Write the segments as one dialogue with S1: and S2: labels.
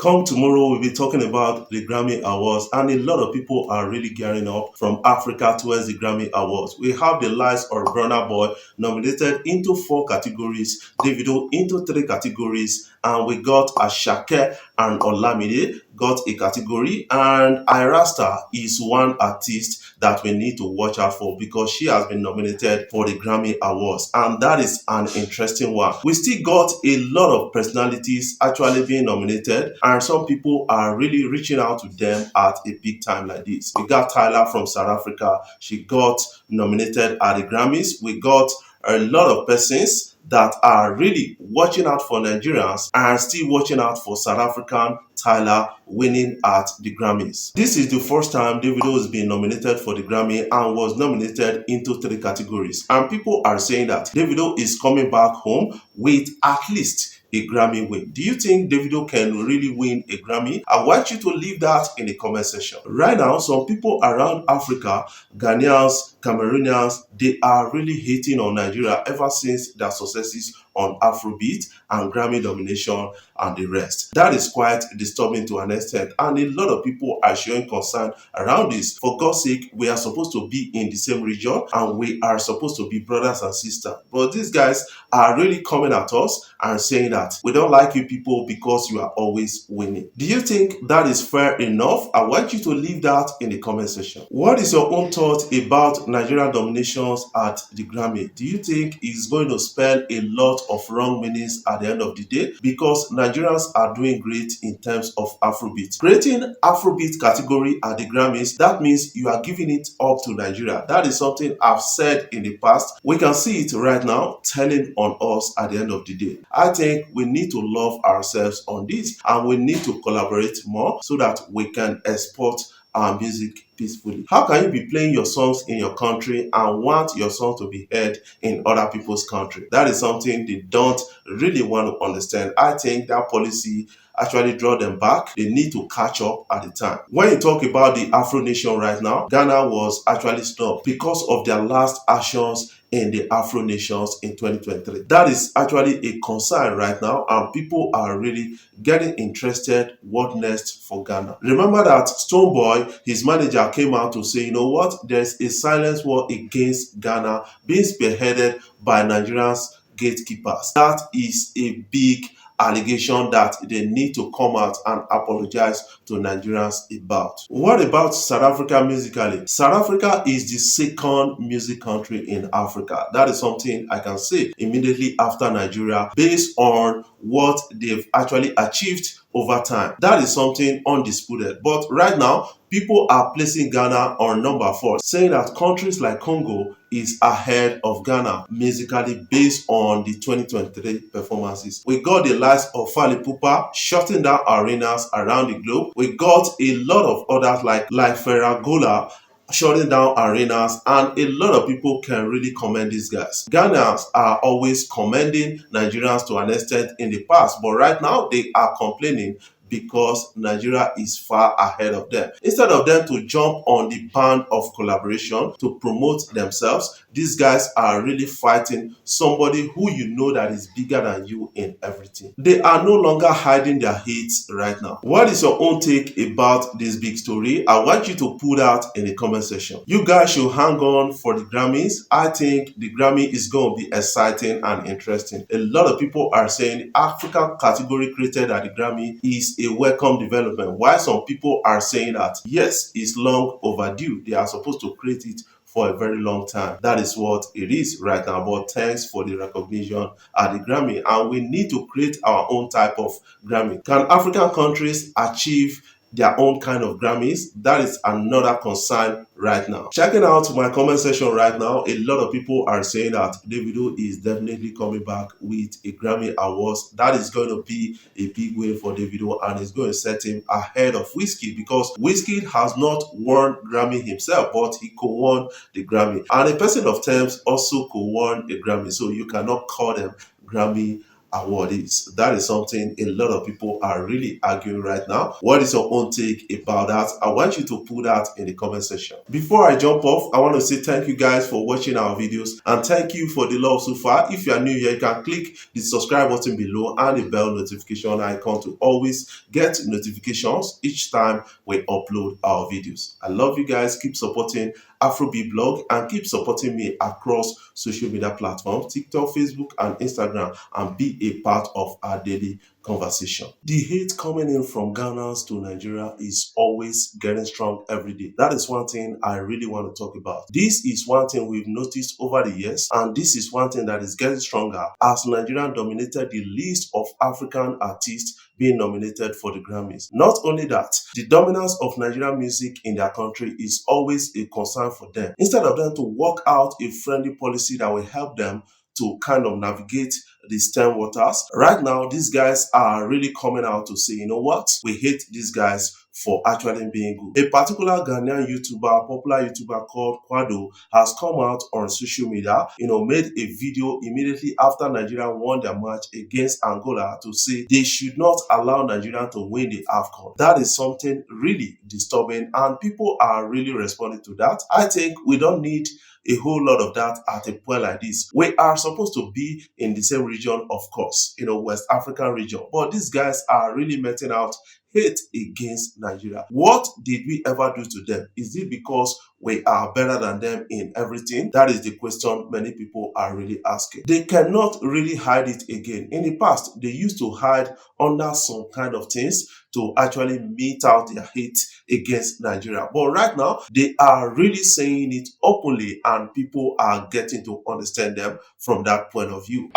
S1: Come tomorrow, we'll be talking about the Grammy Awards, and a lot of people are really gearing up from Africa towards the Grammy Awards. We have the likes of Burna Boy nominated into 4 categories, Davido into 3 categories, and we got Ashake and Olamide got a category, and Irasta is one artist that we need to watch out for because she has been nominated for the Grammy Awards, and that is an interesting one. We still got a lot of personalities actually being nominated, and some people are really reaching out to them at a big time like this. We got Tyler from South Africa. She got nominated at the Grammys. We got a lot of persons that are really watching out for Nigerians and still watching out for South African Tyler winning at the Grammys. This is the first time Davido has been nominated for the Grammy and was nominated into 3 categories. And people are saying that Davido is coming back home with at least a Grammy win. Do you think Davido can really win a Grammy? I want you to leave that in the comment section. Right now, some people around Africa, Ghanaians, Cameroonians, they are really hating on Nigeria ever since their successes on Afrobeat and Grammy nomination and the rest. That is quite disturbing to an extent, and a lot of people are showing concern around this. For God's sake, we are supposed to be in the same region and we are supposed to be brothers and sisters. But these guys are really coming at us and saying that we don't like you people because you are always winning. Do you think that is fair enough? I want you to leave that in the comment section. What is your own thought about Nigerian nominations at the Grammy? Do you think it's going to spell a lot of wrong meanings at the end of the day? Because Nigerians are doing great in terms of Afrobeat. Creating Afrobeat category at the Grammys, that means you are giving it up to Nigeria. That is something I've said in the past. We can see it right now telling on us at the end of the day. I think we need to love ourselves on this, and we need to collaborate more so that we can export our music peacefully. How can you be playing your songs in your country and want your song to be heard in other people's country? That is something they don't really want to understand. I think that policy actually draw them back. They need to catch up at the time. When you talk about the Afro Nation right now, Ghana was actually stopped because of their last actions in the Afro Nations in 2023. That is actually a concern right now, and people are really getting interested what next for Ghana. Remember that Stonebwoy, his manager, came out to say, you know what, there's a silence war against Ghana being spearheaded by Nigerians gatekeepers. That is a big allegation that they need to come out and apologize to Nigerians about. What about South Africa musically? South Africa is the second music country in Africa. That is something I can say immediately after Nigeria based on what they've actually achieved over time. That is something undisputed. But right now, people are placing Ghana on number 4, saying that countries like Congo is ahead of Ghana musically based on the 2023 performances. We got the likes of Fally Ipupa shutting down arenas around the globe. We got a lot of others like Ferragola shutting down arenas, and a lot of people can really commend these guys. Ghanaians are always commending Nigerians to an extent in the past, but right now they are complaining because Nigeria is far ahead of them. Instead of them to jump on the band of collaboration to promote themselves, these guys are really fighting somebody who you know that is bigger than you in everything. They are no longer hiding their hates right now. What is your own take about this big story? I want you to put that in the comment section. You guys should hang on for the Grammys. I think the Grammy is going to be exciting and interesting. A lot of people are saying African category created at the Grammy is a welcome development, while some people are saying that yes, it's long overdue. They are supposed to create it for a very long time. That is what it is right now. But thanks for the recognition at the Grammy, and we need to create our own type of Grammy. Can African countries achieve their own kind of Grammys? That is another concern right now. Checking out my comment section right now, a lot of people are saying that Davido is definitely coming back with a Grammy Awards. That is going to be a big win for Davido, and it's going to set him ahead of Wizkid, because Wizkid has not won Grammy himself, but he could won the Grammy. And a person of terms also could won a Grammy, so you cannot call them Grammy award is. That is something a lot of people are really arguing right now. What is your own take about that? I want you to put that in the comment section. Before I jump off, I want to say thank you guys for watching our videos and thank you for the love so far. If you are new here, you can click the subscribe button below and the bell notification icon to always get notifications each time we upload our videos. I love you guys. Keep supporting Afrobeat blog and keep supporting me across social media platforms, TikTok, Facebook, and Instagram, and be a part of our daily conversation. The hate coming in from Ghana to Nigeria is always getting strong every day. That is one thing I really want to talk about. This is one thing we've noticed over the years, and this is one thing that is getting stronger as Nigeria dominated the list of African artists being nominated for the Grammys. Not only that, the dominance of Nigerian music in their country is always a concern for them. Instead of them to work out a friendly policy that will help them to kind of navigate the stern waters, right now these guys are really coming out to say, you know what, we hate these guys for actually being good. A particular Ghanaian YouTuber, popular YouTuber called Kwado, has come out on social media, made a video immediately after Nigeria won their match against Angola to say they should not allow Nigeria to win the AFCON. That is something really disturbing, and people are really responding to that. I think we don't need a whole lot of that at a point like this. We are supposed to be in the same region, of course, West African region, but these guys are really meting out hate against Nigeria. What did we ever do to them? Is it because we are better than them in everything? That is the question many people are really asking. They cannot really hide it again. In the past, they used to hide under some kind of things to actually mete out their hate against Nigeria. But right now, they are really saying it openly, and people are getting to understand them from that point of view.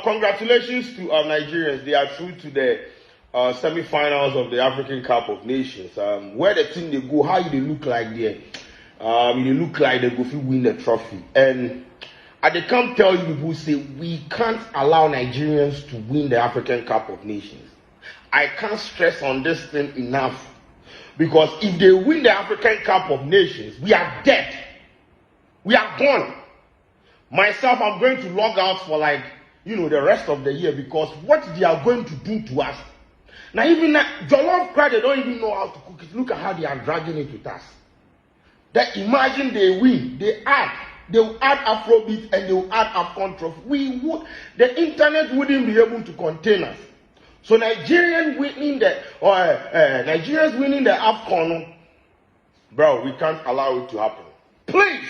S2: Congratulations to Nigerians. They are through to the semi-finals of the African Cup of Nations. Where the team they go, how they look like there? They look like they go to win the trophy. And they can't tell you who say we can't allow Nigerians to win the African Cup of Nations. I can't stress on this thing enough, because if they win the African Cup of Nations, we are dead. We are gone. Myself, I'm going to log out for the rest of the year, because what they are going to do to us. Now, even that jollof cry, they don't even know how to cook it. Look at how they are dragging it with us. That imagine they win, they will add Afrobeat and they will add Afcon trophy. The internet wouldn't be able to contain us. So Nigerians winning the Afcon, bro, we can't allow it to happen. Please.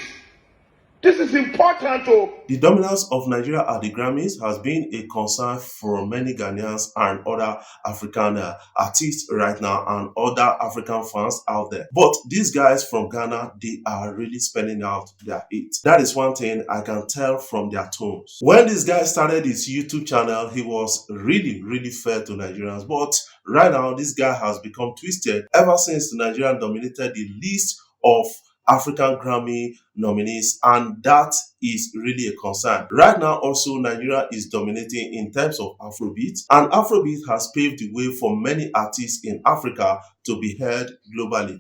S2: This is important.
S1: The dominance of Nigeria at the Grammys has been a concern for many Ghanaians and other African artists right now, and other African fans out there. But these guys from Ghana, they are really spelling out their hate. That is one thing I can tell from their tones. When this guy started his YouTube channel, he was really, really fair to Nigerians. But right now, this guy has become twisted ever since Nigeria dominated the list of African Grammy nominees, and that is really a concern. Right now, also, Nigeria is dominating in terms of Afrobeat, and Afrobeat has paved the way for many artists in Africa to be heard globally.